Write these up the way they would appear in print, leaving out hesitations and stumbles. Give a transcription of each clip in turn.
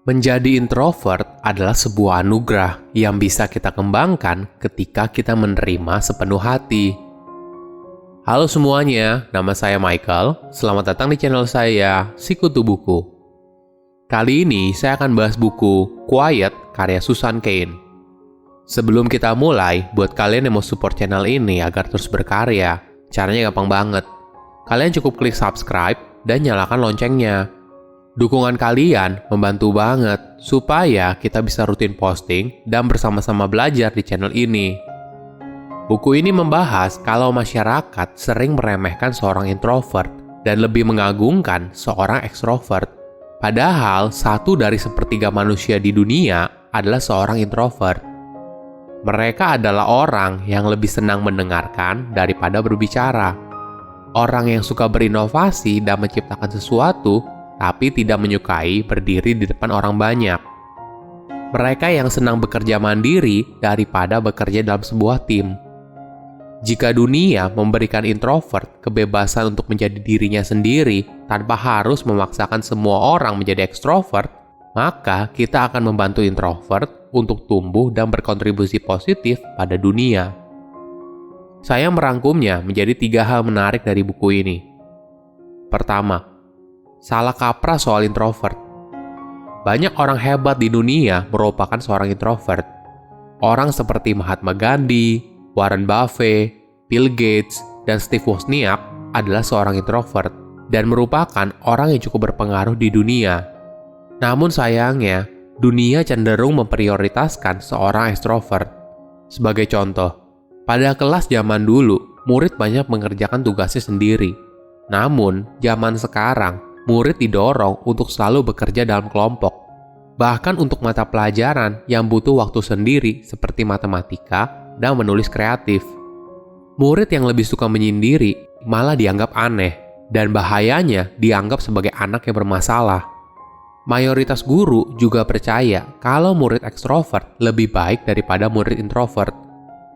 Menjadi introvert adalah sebuah anugerah yang bisa kita kembangkan ketika kita menerima sepenuh hati. Halo semuanya, nama saya Michael. Selamat datang di channel saya, Sikutu Buku. Kali ini saya akan bahas buku Quiet karya Susan Cain. Sebelum kita mulai, buat kalian yang mau support channel ini agar terus berkarya, caranya gampang banget. Kalian cukup klik subscribe dan nyalakan loncengnya. Dukungan kalian membantu banget supaya kita bisa rutin posting dan bersama-sama belajar di channel ini. Buku ini membahas kalau masyarakat sering meremehkan seorang introvert dan lebih mengagungkan seorang ekstrovert. Padahal 1 dari 1/3 manusia di dunia adalah seorang introvert. Mereka adalah orang yang lebih senang mendengarkan daripada berbicara. Orang yang suka berinovasi dan menciptakan sesuatu tapi tidak menyukai berdiri di depan orang banyak. Mereka yang senang bekerja mandiri daripada bekerja dalam sebuah tim. Jika dunia memberikan introvert kebebasan untuk menjadi dirinya sendiri tanpa harus memaksakan semua orang menjadi ekstrovert, maka kita akan membantu introvert untuk tumbuh dan berkontribusi positif pada dunia. Saya merangkumnya menjadi 3 hal menarik dari buku ini. Pertama, salah kaprah soal introvert. Banyak orang hebat di dunia merupakan seorang introvert. Orang seperti Mahatma Gandhi, Warren Buffett, Bill Gates, dan Steve Wozniak adalah seorang introvert dan merupakan orang yang cukup berpengaruh di dunia. Namun sayangnya, dunia cenderung memprioritaskan seorang ekstrovert. Sebagai contoh, pada kelas zaman dulu, murid banyak mengerjakan tugasnya sendiri. Namun, zaman sekarang, murid didorong untuk selalu bekerja dalam kelompok. Bahkan untuk mata pelajaran yang butuh waktu sendiri seperti matematika dan menulis kreatif. Murid yang lebih suka menyendiri malah dianggap aneh dan bahayanya dianggap sebagai anak yang bermasalah. Mayoritas guru juga percaya kalau murid ekstrovert lebih baik daripada murid introvert.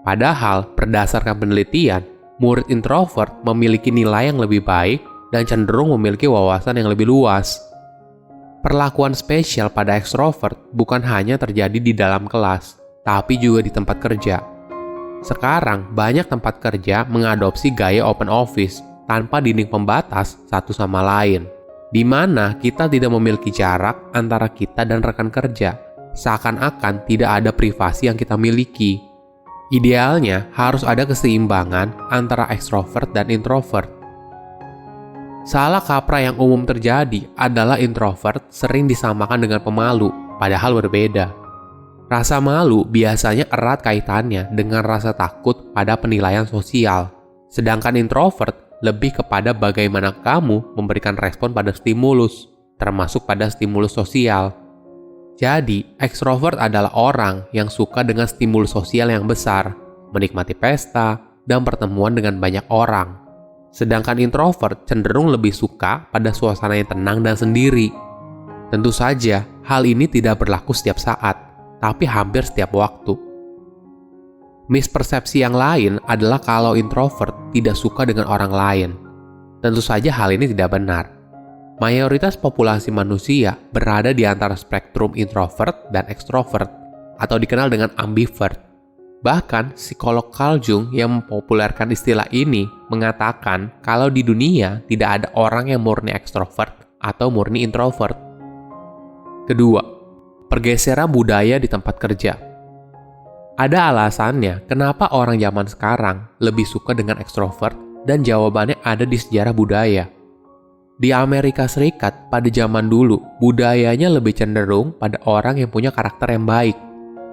Padahal berdasarkan penelitian, murid introvert memiliki nilai yang lebih baik dan cenderung memiliki wawasan yang lebih luas. Perlakuan spesial pada ekstrovert bukan hanya terjadi di dalam kelas, tapi juga di tempat kerja. Sekarang, banyak tempat kerja mengadopsi gaya open office tanpa dinding pembatas satu sama lain, di mana kita tidak memiliki jarak antara kita dan rekan kerja, seakan-akan tidak ada privasi yang kita miliki. Idealnya, harus ada keseimbangan antara ekstrovert dan introvert. Salah kaprah yang umum terjadi adalah introvert sering disamakan dengan pemalu, padahal berbeda. Rasa malu biasanya erat kaitannya dengan rasa takut pada penilaian sosial, sedangkan introvert lebih kepada bagaimana kamu memberikan respon pada stimulus, termasuk pada stimulus sosial. Jadi, ekstrovert adalah orang yang suka dengan stimulus sosial yang besar, menikmati pesta, dan pertemuan dengan banyak orang. Sedangkan introvert cenderung lebih suka pada suasana yang tenang dan sendiri. Tentu saja, hal ini tidak berlaku setiap saat, tapi hampir setiap waktu. Mispersepsi yang lain adalah kalau introvert tidak suka dengan orang lain. Tentu saja hal ini tidak benar. Mayoritas populasi manusia berada di antara spektrum introvert dan ekstrovert, atau dikenal dengan ambivert. Bahkan, psikolog Carl Jung yang mempopulerkan istilah ini mengatakan kalau di dunia tidak ada orang yang murni ekstrovert atau murni introvert. Kedua, pergeseran budaya di tempat kerja. Ada alasannya kenapa orang zaman sekarang lebih suka dengan ekstrovert dan jawabannya ada di sejarah budaya. Di Amerika Serikat pada zaman dulu, budayanya lebih cenderung pada orang yang punya karakter yang baik.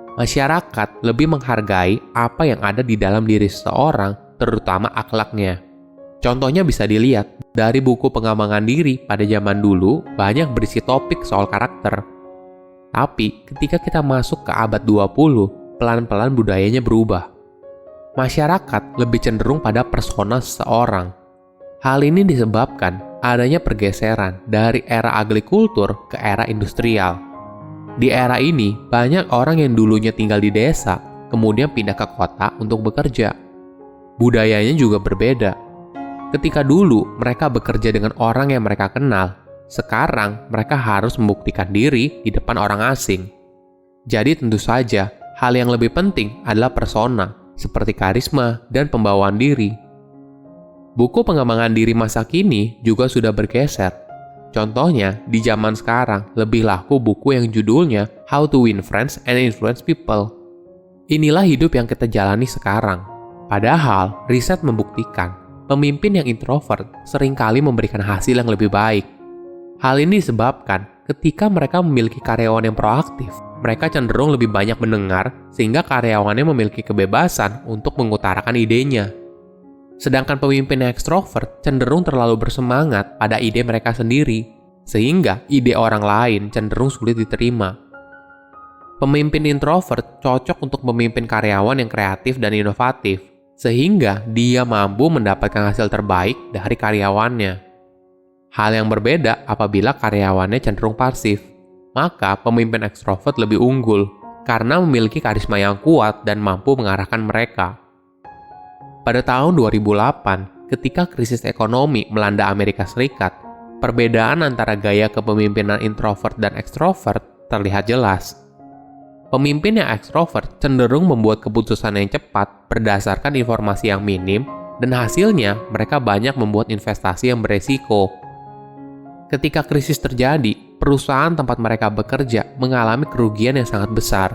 Masyarakat lebih menghargai apa yang ada di dalam diri seseorang, terutama akhlaknya. Contohnya bisa dilihat dari buku pengembangan diri pada zaman dulu banyak berisi topik soal karakter. Tapi ketika kita masuk ke abad 20, pelan-pelan budayanya berubah. Masyarakat lebih cenderung pada persona seseorang. Hal ini disebabkan adanya pergeseran dari era agrikultur ke era industrial. Di era ini, banyak orang yang dulunya tinggal di desa, kemudian pindah ke kota untuk bekerja. Budayanya juga berbeda. Ketika dulu mereka bekerja dengan orang yang mereka kenal, sekarang mereka harus membuktikan diri di depan orang asing. Jadi tentu saja, hal yang lebih penting adalah persona, seperti karisma dan pembawaan diri. Buku pengembangan diri masa kini juga sudah bergeser. Contohnya, di zaman sekarang lebih laku buku yang judulnya How to Win Friends and Influence People. Inilah hidup yang kita jalani sekarang. Padahal, riset membuktikan pemimpin yang introvert seringkali memberikan hasil yang lebih baik. Hal ini disebabkan ketika mereka memiliki karyawan yang proaktif, mereka cenderung lebih banyak mendengar sehingga karyawannya memiliki kebebasan untuk mengutarakan idenya. Sedangkan pemimpin yang ekstrovert cenderung terlalu bersemangat pada ide mereka sendiri, sehingga ide orang lain cenderung sulit diterima. Pemimpin introvert cocok untuk memimpin karyawan yang kreatif dan inovatif, sehingga dia mampu mendapatkan hasil terbaik dari karyawannya. Hal yang berbeda apabila karyawannya cenderung pasif, maka pemimpin ekstrovert lebih unggul karena memiliki karisma yang kuat dan mampu mengarahkan mereka. Pada tahun 2008, ketika krisis ekonomi melanda Amerika Serikat, perbedaan antara gaya kepemimpinan introvert dan ekstrovert terlihat jelas. Pemimpin yang ekstrovert cenderung membuat keputusan yang cepat berdasarkan informasi yang minim, dan hasilnya mereka banyak membuat investasi yang beresiko. Ketika krisis terjadi, perusahaan tempat mereka bekerja mengalami kerugian yang sangat besar.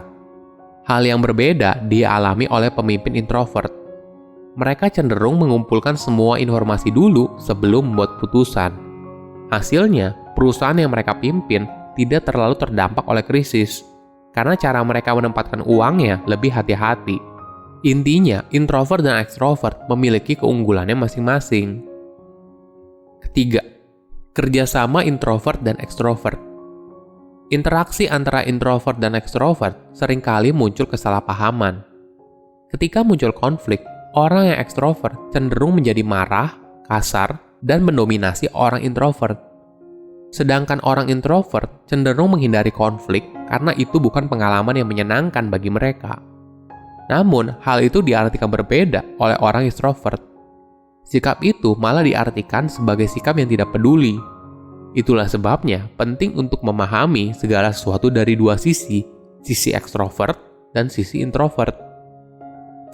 Hal yang berbeda dialami oleh pemimpin introvert. Mereka cenderung mengumpulkan semua informasi dulu sebelum membuat putusan. Hasilnya, perusahaan yang mereka pimpin tidak terlalu terdampak oleh krisis, karena cara mereka menempatkan uangnya lebih hati-hati. Intinya, introvert dan ekstrovert memiliki keunggulannya masing-masing. Ketiga, kerjasama introvert dan ekstrovert. Interaksi antara introvert dan ekstrovert seringkali muncul kesalahpahaman. Ketika muncul konflik, orang yang ekstrovert cenderung menjadi marah, kasar, dan mendominasi orang introvert. Sedangkan orang introvert cenderung menghindari konflik karena itu bukan pengalaman yang menyenangkan bagi mereka. Namun, hal itu diartikan berbeda oleh orang ekstrovert. Sikap itu malah diartikan sebagai sikap yang tidak peduli. Itulah sebabnya penting untuk memahami segala sesuatu dari dua sisi ekstrovert dan sisi introvert.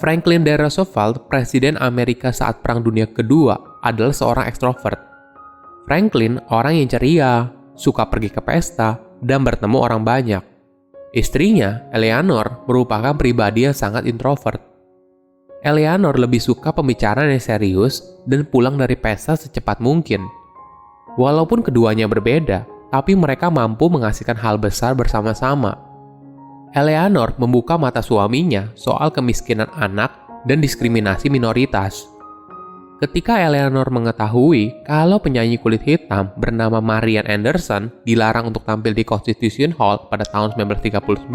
Franklin D. Roosevelt, Presiden Amerika saat Perang Dunia Kedua, adalah seorang ekstrovert. Franklin orang yang ceria, suka pergi ke pesta, dan bertemu orang banyak. Istrinya, Eleanor, merupakan pribadi yang sangat introvert. Eleanor lebih suka pembicaraan yang serius dan pulang dari pesta secepat mungkin. Walaupun keduanya berbeda, tapi mereka mampu menghasilkan hal besar bersama-sama. Eleanor membuka mata suaminya soal kemiskinan anak dan diskriminasi minoritas. Ketika Eleanor mengetahui kalau penyanyi kulit hitam bernama Marian Anderson dilarang untuk tampil di Constitution Hall pada tahun 1939,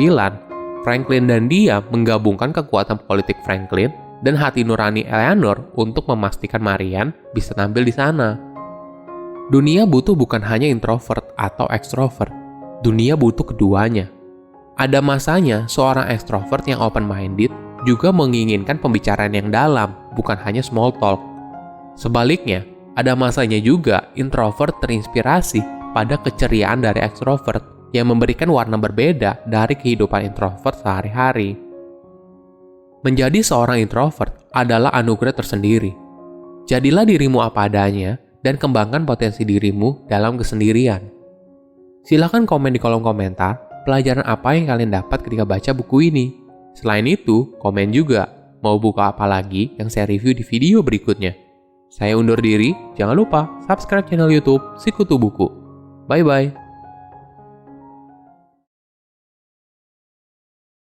Franklin dan dia menggabungkan kekuatan politik Franklin dan hati nurani Eleanor untuk memastikan Marian bisa tampil di sana. Dunia butuh bukan hanya introvert atau extrovert, dunia butuh keduanya. Ada masanya seorang ekstrovert yang open-minded juga menginginkan pembicaraan yang dalam, bukan hanya small talk. Sebaliknya, ada masanya juga introvert terinspirasi pada keceriaan dari ekstrovert yang memberikan warna berbeda dari kehidupan introvert sehari-hari. Menjadi seorang introvert adalah anugerah tersendiri. Jadilah dirimu apa adanya dan kembangkan potensi dirimu dalam kesendirian. Silahkan komen di kolom komentar pelajaran apa yang kalian dapat ketika baca buku ini. Selain itu, komen juga mau buku apa lagi yang saya review di video berikutnya. Saya undur diri, jangan lupa subscribe channel YouTube Sikutu Buku. Bye-bye.